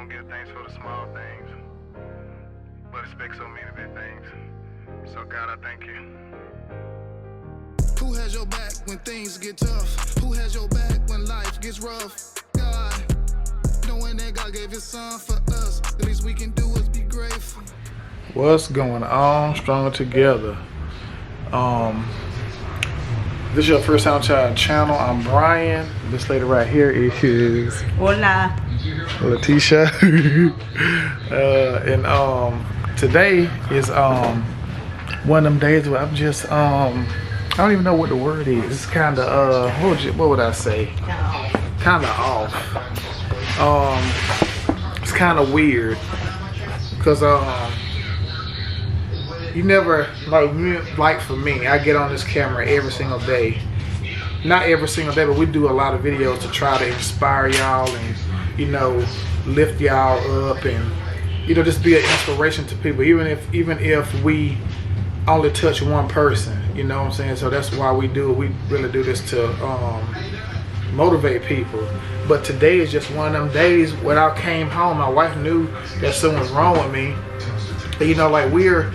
don't give thanks for the small things, but expect so many big things. So God, I thank you. Who has your back when things get tough? Who has your back when life gets rough? God, knowing that God gave his son for us, the least we can do is be grateful. What's going on? Stronger Together. This is your first time to our channel. I'm Brian. This lady right here is Hola. Letitia. And today is one of them days where I'm just I don't even know what the word is. It's kind of what would I say? Kind of off. It's kind of weird because you never like for me, I get on this camera every single day. Not every single day, but we do a lot of videos to try to inspire y'all and, you know, lift y'all up and, you know, just be an inspiration to people, even if we only touch one person, you know what I'm saying? So that's why we do it. We really do this to motivate people. But today is just one of them days when I came home, my wife knew that something was wrong with me. You know, like we're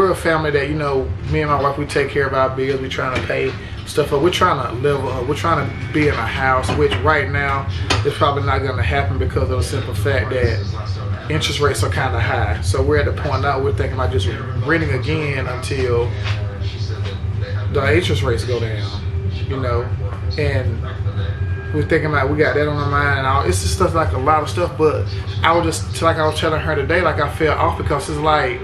a family that, you know, me and my wife, we take care of our bills. We're trying to pay stuff up. We're trying to live up. We're trying to be in a house, which right now is probably not going to happen because of the simple fact that interest rates are kind of high. So we're at the point now we're thinking about just renting again until the interest rates go down, you know. And we're thinking about, we got that on our mind and all. It's just stuff, like a lot of stuff, but I was just, like I was telling her today, like I feel off because it's like,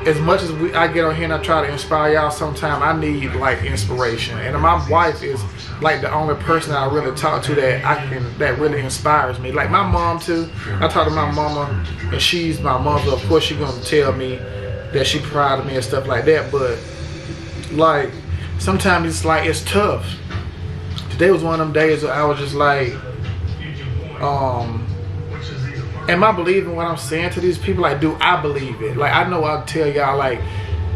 as much as I get on here and I try to inspire y'all, sometimes I need like inspiration. And my wife is like the only person that I really talk to that really inspires me. Like my mom too. I talk to my mama and she's my mother. Of course she's gonna tell me that she's proud of me and stuff like that, but like sometimes it's like it's tough. Today was one of them days where I was just like, am I believing what I'm saying to these people? Like, do I believe it? Like, I know I'll tell y'all like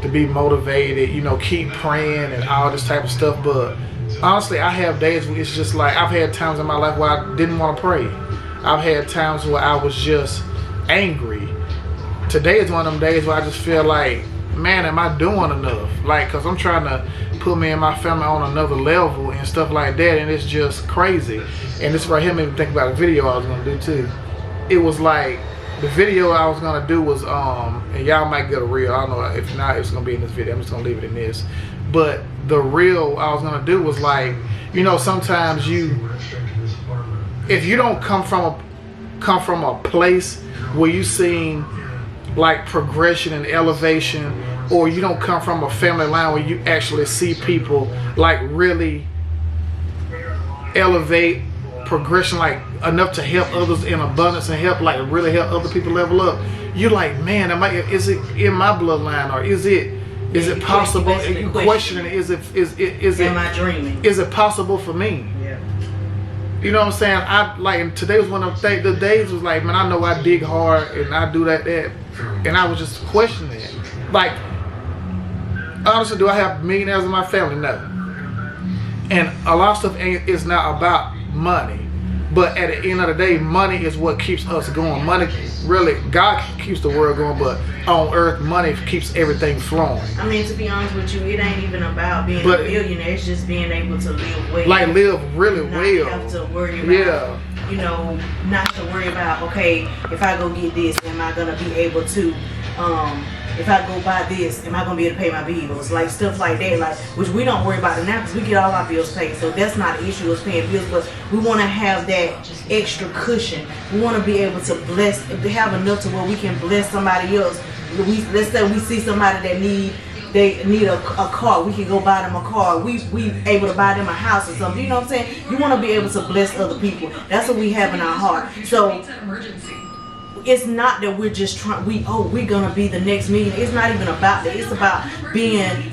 to be motivated, you know, keep praying and all this type of stuff, but honestly, I have days where it's just like, I've had times in my life where I didn't want to pray. I've had times where I was just angry. Today is one of them days where I just feel like, man, am I doing enough? Like, cause I'm trying to put me and my family on another level and stuff like that, and it's just crazy. And this right here made me think about a video I was gonna do too. It was like, the video I was gonna do was, and y'all might get a reel, I don't know, if not, it's gonna be in this video, I'm just gonna leave it in this. But the reel I was gonna do was like, you know, sometimes if you don't come from a place where you seen like progression and elevation, or you don't come from a family line where you actually see people like really elevate progression, like enough to help others in abundance and help, like really help other people level up, you're like, man, is it in my bloodline, or is it possible? You questioning, is it am I dreaming? Is it possible for me? Yeah. You know what I'm saying? I like, today was one of the days was like, man, I know I dig hard and I do that, and I was just questioning it. Like, honestly, do I have millionaires in my family? No. And a lot of stuff is not about money, but at the end of the day, money is what keeps us going. Money, really, God keeps the world going, but on earth, money keeps everything flowing. I mean, to be honest with you, it ain't even about being a millionaire. It's just being able to live well. Like, live really well. Not have to worry about, you know, not to worry about, okay, if I go get this, am I going to be able to, if I go buy this, am I going to be able to pay my bills? Like, stuff like that, like, which we don't worry about it now because we get all our bills paid. So that's not an issue, is paying bills, but we want to have that extra cushion. We want to be able to have enough to where we can bless somebody else. Let's say we see somebody that need a car, we can go buy them a car. We able to buy them a house or something. You know what I'm saying? You want to be able to bless other people. That's what we have in our heart. So it's not that we're just trying, we're gonna be the next million. It's not even about that. It's about being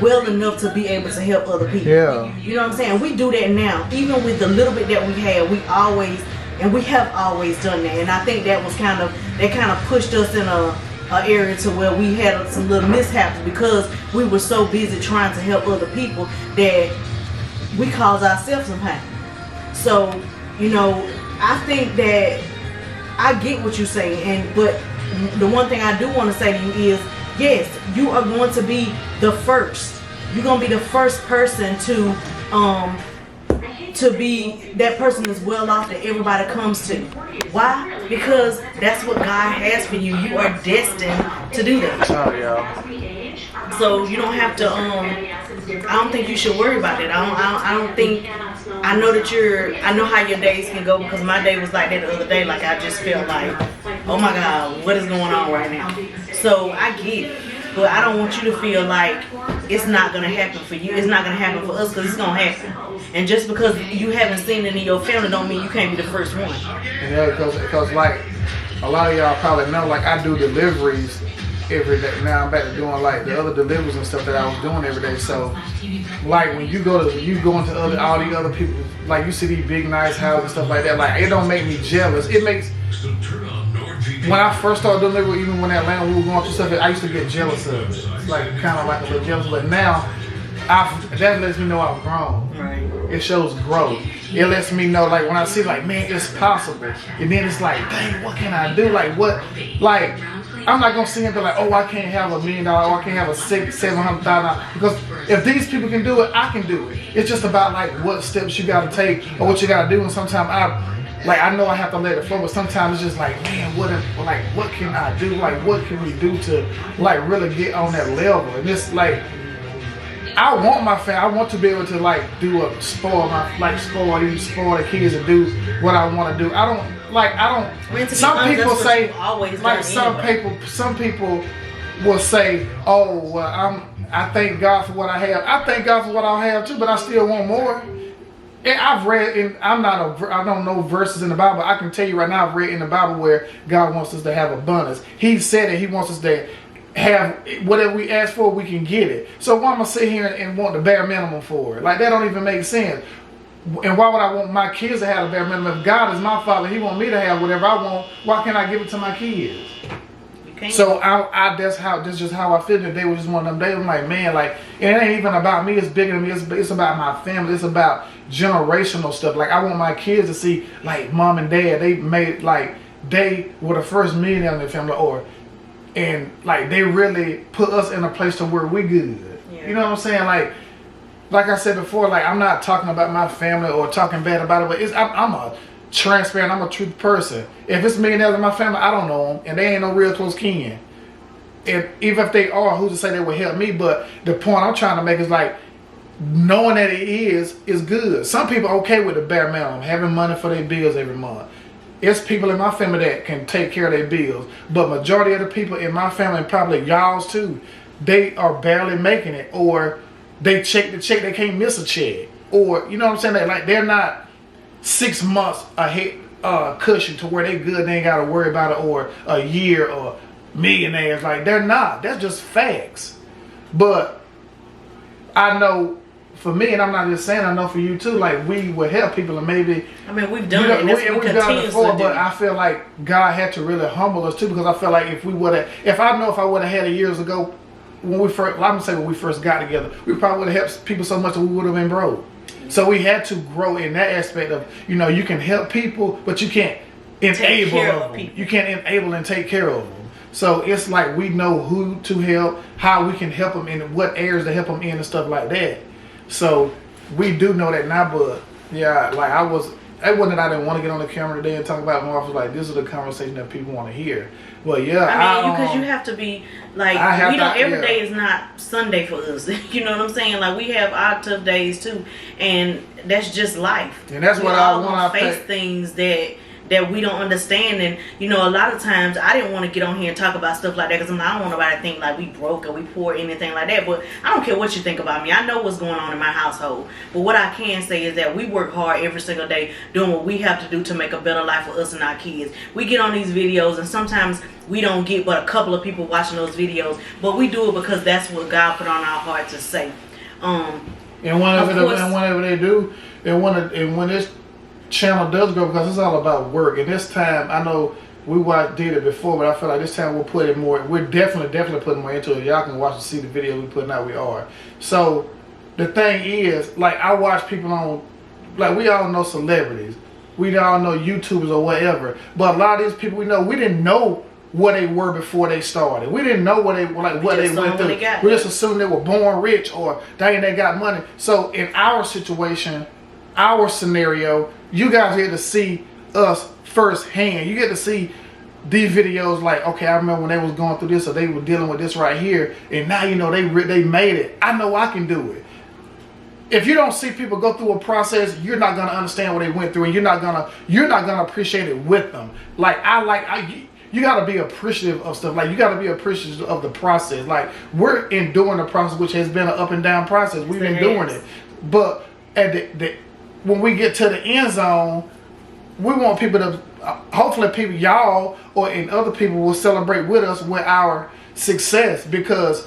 well enough to be able to help other people. Yeah. You know what I'm saying? We do that now. Even with the little bit that we have, we have always done that. And I think that was kind of pushed us in a area to where we had some little mishaps because we were so busy trying to help other people that we caused ourselves some pain. So, you know, I think that I get what you're saying, but the one thing I do want to say to you is, yes, you are going to be the first. You're going to be the first person to be that person that's well off that everybody comes to. Why? Because that's what God has for you. You are destined to do that. Oh, yeah. So you don't have to. I don't think you should worry about it. I don't think. I know that I know how your days can go, because my day was like that the other day. Like, I just felt like, oh my God, what is going on right now? So I get it, but I don't want you to feel like it's not gonna happen for you. It's not gonna happen for us, because it's gonna happen. And just because you haven't seen it in your family, don't mean you can't be the first one. And yeah, because like a lot of y'all probably know, like I do deliveries every day. Now I'm back to doing like the other deliveries and stuff that I was doing every day. So like when you go into all these other people, like you see these big nice houses and stuff like that, like it don't make me jealous. It makes, when I first started doing delivery, even when Atlanta we were going through stuff, I used to get jealous of it. It's like kind of like a little jealous, but now that lets me know I've grown. Right. It shows growth. It lets me know, like when I see like, man, it's possible. And then it's like, dang, what can I do? Like what, like I'm not gonna sit here and be like, oh, I can't have $1 million, or I can't have a $700,000, because if these people can do it, I can do it. It's just about like what steps you gotta take or what you gotta do. And sometimes I know I have to let it flow, but sometimes it's just like, man, what can I do? Like what can we do to like really get on that level? And it's like, I want my family. I want to be able to like spoil the kids and do what I want to do. Some people say, like some people will say, oh, well, I thank God for what I have. I thank God for what I have too, but I still want more. And I've read, and I don't know verses in the Bible. I can tell you right now, I've read in the Bible where God wants us to have abundance. He said that He wants us to have whatever we ask for, we can get it. So why am I gonna sit here and want the bare minimum for it? Like that don't even make sense. And why would I want my kids to have the bare minimum? If God is my Father, He want me to have whatever I want. Why can't I give it to my kids? So that's just how I feel. Today was just one of them days. I'm like, man, like, and it ain't even about me. It's bigger than me. It's about my family. It's about generational stuff. Like I want my kids to see, like, mom and dad, they were the first millionaire in their family, and like they really put us in a place to where we good. Yeah. You know what I'm saying? Like I said before, like I'm not talking about my family or talking bad about it, but I'm a transparent, I'm a truth person. If it's millionaires in my family, I don't know them, and they ain't no real close kin. And even if they are, who's to say they will help me? But the point I'm trying to make is like, knowing that it is good. Some people are okay with the bare minimum, having money for their bills every month. It's people in my family that can take care of their bills, but majority of the people in my family, and probably y'all's too, they are barely making it, or they check the check, they can't miss a check, or you know what I'm saying? They're not 6 months ahead cushion to where they good, they ain't got to worry about it, or a year, or millionaires. Like they're not. That's just facts. But I know. For me, and I'm not just saying, I know for you too, like we would help people, and maybe we've done it, and that's what we continue to do. But I feel like God had to really humble us too, because I feel like if I would have had it years ago, when we first got together, we probably would have helped people so much that we would have been broke. So we had to grow in that aspect of, you can help people, but you can't enable them. You can't enable and take care of them. So it's like we know who to help, how we can help them, in what areas to help them in, and stuff like that. So we do know that now, but yeah, like it wasn't that I didn't want to get on the camera today and talk about more. I was like, this is the conversation that people want to hear. Well, yeah, because you have to be like, every day is not Sunday for us. You know what I'm saying? Like we have our tough days too, and that's just life. And that's what I want to face things that we don't understand. And a lot of times I didn't want to get on here and talk about stuff like that, because I don't want nobody to think like we broke or we poor or anything like that. But I don't care what you think about me. I know what's going on in my household. But what I can say is that we work hard every single day doing what we have to do to make a better life for us and our kids. We get on these videos, and sometimes we don't get but a couple of people watching those videos, but we do it because that's what God put on our heart to say. And whenever they do, and when this channel does grow, because it's all about work, and this time I know we did it before, but I feel like this time we'll put it more. We're definitely putting more into it. Y'all can watch and see the video we're putting out. We are. So the thing is, like, I watch people on like we all know celebrities, we all know YouTubers or whatever. But a lot of these people we know, we didn't know what they were before they started. We didn't know what they went through. We just assumed they were born rich or dang they got money. So in our situation, our scenario, you guys get to see us firsthand. You get to see these videos like, okay, I remember when they was going through this or they were dealing with this right here, and now you know they made it. I know I can do it. If you don't see people go through a process, you're not gonna understand what they went through, and you're not gonna appreciate it with them. Like you gotta be appreciative of stuff. Like you gotta be appreciative of the process. Like we're enduring the process, which has been an up and down process. We've been doing it, but at when we get to the end zone, we want people to, hopefully people, y'all or and other people will celebrate with us with our success, because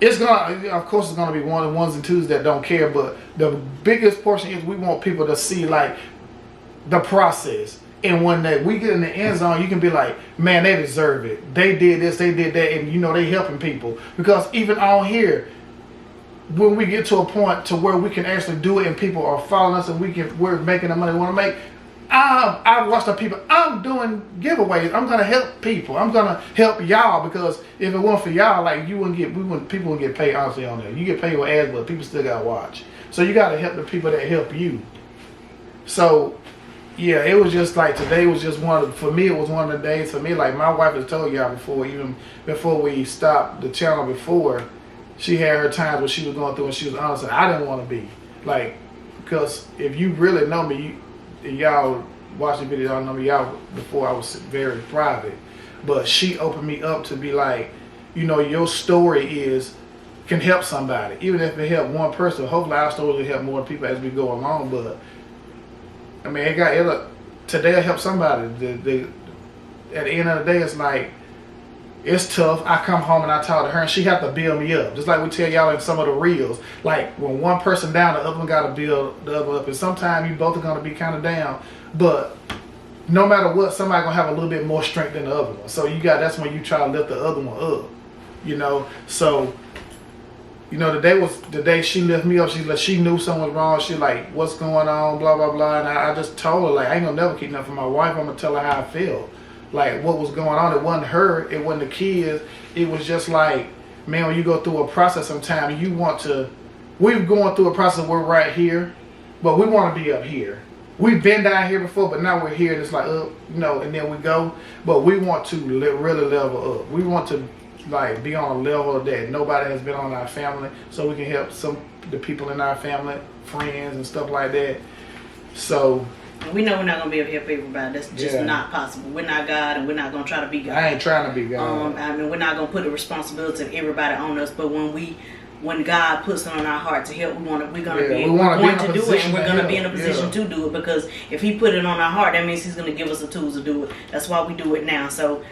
it's gonna, of course it's gonna be ones and twos that don't care, but the biggest portion is we want people to see like the process. And when we get in the end zone, you can be like, man, they deserve it. They did this, they did that, and you know they helping people. Because even on here, when we get to a point to where we can actually do it and people are following us and we're making the money we want to make, I watch the people. I'm doing giveaways. I'm gonna help people. I'm gonna help y'all, because if it weren't for y'all, like people wouldn't get paid honestly on there. You get paid with ads, but people still gotta watch. So you gotta help the people that help you. So yeah, it was just like today was just for me it was one of the days for me. Like my wife has told y'all before, even before we stopped the channel before, she had her times where she was going through and she was honest, and I didn't want to be like, because if you really know me, y'all watch the video, y'all know me, y'all before I was very private, but she opened me up to be like, you know, your story can help somebody, even if it help one person. Hopefully our story will help more people as we go along. But I mean, today it'll help somebody. At the end of the day, it's like, it's tough. I come home and I talk to her and she have to build me up. Just like we tell y'all in some of the reels. Like when one person down, the other one got to build the other up. And sometimes you both are going to be kind of down. But no matter what, somebody going to have a little bit more strength than the other one. So that's when you try to lift the other one up. You know? So, you know, today was the day she lifted me up. She knew something was wrong. She like, what's going on, blah, blah, blah. And I just told her, like, I ain't going to never keep nothing from my wife. I'm going to tell her how I feel. Like what was going on. It wasn't her, it wasn't the kids. It was just like, man, when you go through a process sometimes we're going through a process, we're right here, but we want to be up here. We've been down here before, but now we're here and it's like, you know, and then we go. But we want to really level up. We want to like be on a level that nobody has been on in our family, so we can help the people in our family, friends and stuff like that. So we know we're not going to be able to help everybody. That's just not possible. We're not God, and we're not going to try to be God. I ain't trying to be God. I mean, we're not going to put the responsibility of everybody on us, but when God puts it on our heart to help, we're going to do it, and we're going to be in a position to do it, because if He put it on our heart, that means He's going to give us the tools to do it. That's why we do it now. So,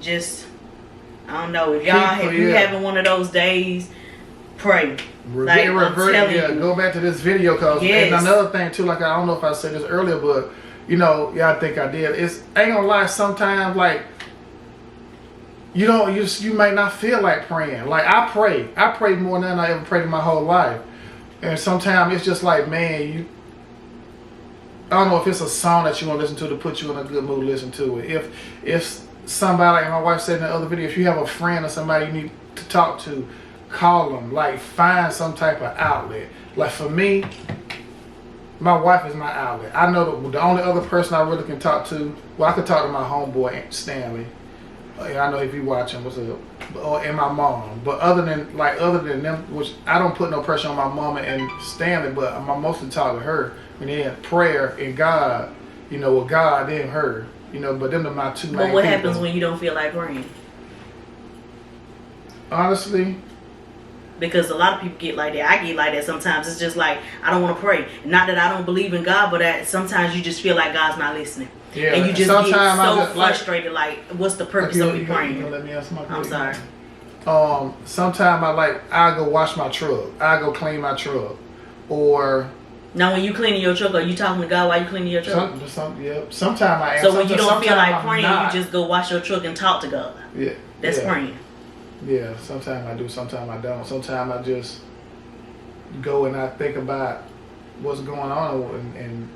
just, I don't know, if you having one of those days, pray. Like, go back to this video, cause and another thing too, like I don't know if I said this earlier, but you know, I think I did. I ain't gonna lie, sometimes like you may not feel like praying. Like I pray more than I ever prayed in my whole life, and sometimes it's just like, man, I don't know if it's a song that you want to listen to put you in a good mood. Listen to it. If somebody, like my wife said in the other video, if you have a friend or somebody you need to talk to, call them. Like find some type of outlet. Like for me, my wife is my outlet. I know the only other person I really can talk to, well, I could talk to my homeboy Stanley. I know if you watching, what's up, and my mom. But other than them, which I don't put no pressure on my mama and Stanley, but I mostly talk to her. And then prayer and God, you know, with God and her, you know. But them are my two main people. But what happens when you don't feel like praying? Honestly. Because a lot of people get like that. I get like that sometimes. It's just like, I don't want to pray. Not that I don't believe in God, but sometimes you just feel like God's not listening. Yeah, and you just get so frustrated, like, what's the purpose of me praying? Let me ask my I'm sorry. Sometimes I go wash my truck. I go clean my truck. Or... Now, when you cleaning your truck, are you talking to God while you cleaning your truck? Sometimes I am. So when you don't feel like praying, you just go wash your truck and talk to God. Yeah. That's praying. Yeah, sometimes I do, sometimes I don't. Sometimes I just go and I think about what's going on and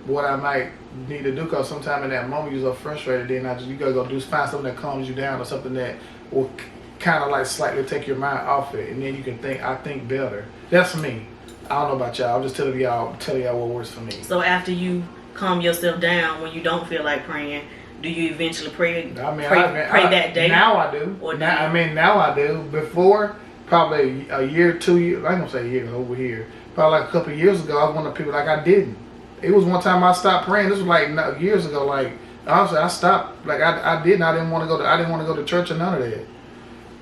what I might need to do. Because sometimes in that moment you're so frustrated, then you gotta go find something that calms you down or something that will kind of like slightly take your mind off it, and then you can think better. That's me. I don't know about y'all. I'm just telling y'all what works for me. So after you calm yourself down when you don't feel like praying, do you eventually pray? Pray that day. Now I do. Or now I do. Before, probably a year, 2 years. I ain't gonna say years over here. Probably like a couple of years ago, I was one of the people like I didn't. It was one time I stopped praying. This was like years ago. Like honestly, I stopped. Like I didn't. I didn't want to go to church or none of that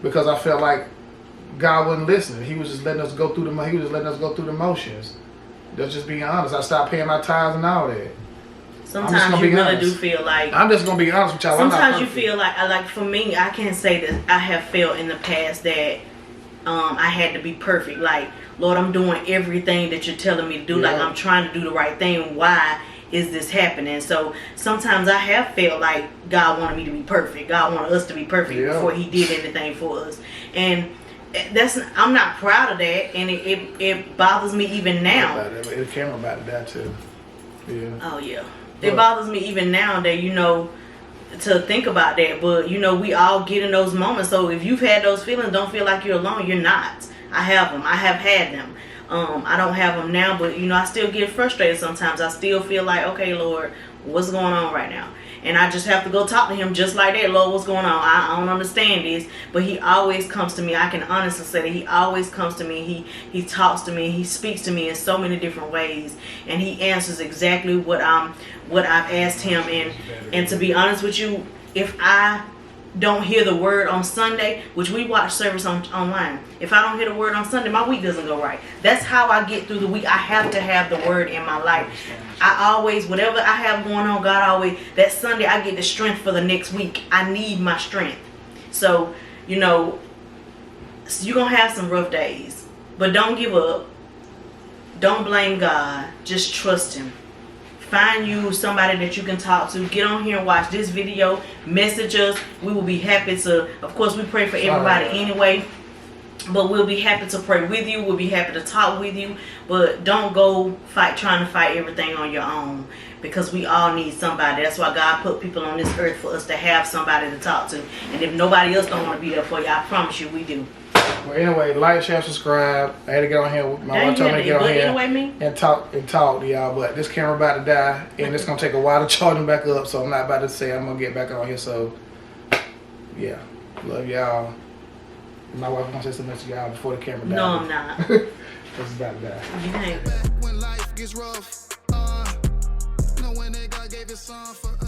because I felt like God wasn't listening. He was just letting us go through the motions. That's just being honest. I stopped paying my tithes and all that. Sometimes you really do feel like. I'm just gonna be honest with y'all. Sometimes you feel like for me, I can say that I have felt in the past that I had to be perfect. Like, Lord, I'm doing everything that you're telling me to do. Yeah. Like, I'm trying to do the right thing. Why is this happening? So sometimes I have felt like God wanted me to be perfect. God wanted us to be perfect before He did anything for us. And I'm not proud of that, and it bothers me even now. It came about that too. Yeah. Oh yeah. It bothers me even now that, to think about that. But, we all get in those moments. So if you've had those feelings, don't feel like you're alone. You're not. I have them. I have had them. I don't have them now, but, I still get frustrated sometimes. I still feel like, okay, Lord, what's going on right now? And I just have to go talk to Him just like that. Lord, what's going on? I don't understand this. But He always comes to me. I can honestly say that He always comes to me. He talks to me. He speaks to me in so many different ways. And He answers exactly what I've asked Him. And to be honest with you, if I don't hear the word on Sunday, which we watch service online, if I don't hear the word on Sunday, my week doesn't go right. That's how I get through the week. I have to have the word in my life. I always, whatever I have going on, God always, that Sunday I get the strength for the next week. I need my strength. So, you're going to have some rough days, but don't give up. Don't blame God. Just trust Him. Find you somebody that you can talk to. Get on here and watch this video. Message us. We will be happy to, of course, we pray for everybody anyway. But we'll be happy to pray with you. We'll be happy to talk with you. But don't go trying to fight everything on your own. Because we all need somebody. That's why God put people on this earth, for us to have somebody to talk to. And if nobody else don't want to be there for you, I promise you we do. Well, anyway, like, share, subscribe. I had to get on here. My wife told me to get on here and talk to y'all. But this camera about to die, and it's gonna take a while to charge them back up. So I'm not about to say I'm gonna get back on here. So yeah, love y'all. My wife gonna say something to y'all before the camera dies. No, I'm not. It's about to die. When life gets rough, knowing that God gave His Son for